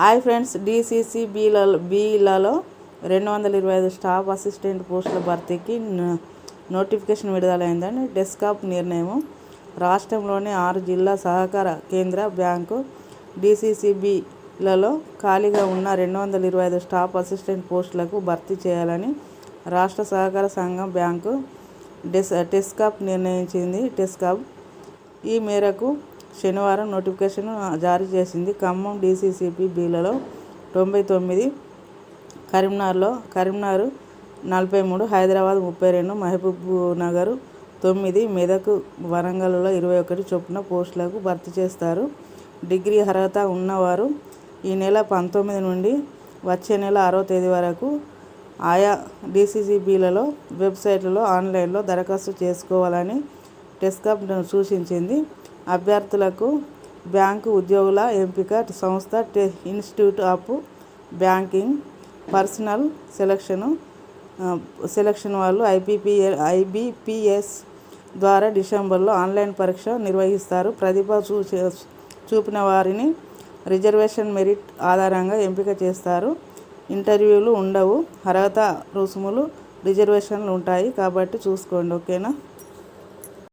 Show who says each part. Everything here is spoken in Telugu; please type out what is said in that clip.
Speaker 1: హాయ్ ఫ్రెండ్స్, డీసీసీబీలలో 225 స్టాఫ్ అసిస్టెంట్ పోస్టుల భర్తీకి నోటిఫికేషన్ విడుదలైందని డెస్కాప్ నిర్ణయం. రాష్ట్రంలోని 6 జిల్లా సహకార కేంద్ర బ్యాంకు డీసీసీబీలలో ఖాళీగా ఉన్న 225 స్టాఫ్ అసిస్టెంట్ పోస్టులకు భర్తీ చేయాలని రాష్ట్ర సహకార సంఘం బ్యాంకు డెస్కాప్ నిర్ణయించింది. ఈ మేరకు శనివారం నోటిఫికేషన్ జారీ చేసింది. ఖమ్మం డీసీసీబీలలో 99, కరీంనగర్ 43, హైదరాబాద్ 32, మహబూబ్నగర్ 9, మెదక్, వరంగల్లో 21 చొప్పున పోస్టులకు భర్తీ చేస్తారు. డిగ్రీ అర్హత ఉన్నవారు ఈ నెల 19 నుండి వచ్చే నెల 6వ తేదీ వరకు ఆయా డీసీసీబీలలో వెబ్సైట్లలో ఆన్లైన్లో దరఖాస్తు చేసుకోవాలని డెస్కాప్ సూచించింది. అభ్యర్థులకు బ్యాంకు ఉద్యోగుల ఎంపిక సంస్థ institute of banking personal selection వాళ్ళు ఐబీపీఎస్ ద్వారా డిసెంబర్లో ఆన్లైన్ పరీక్ష నిర్వహిస్తారు. ప్రతిభ చూపిన వారిని రిజర్వేషన్ మెరిట్ ఆధారంగా ఎంపిక చేస్తారు. ఇంటర్వ్యూలు ఉండవు. అర్హత రుసుములు, రిజర్వేషన్లు ఉంటాయి కాబట్టి చూసుకోండి. ఓకేనా.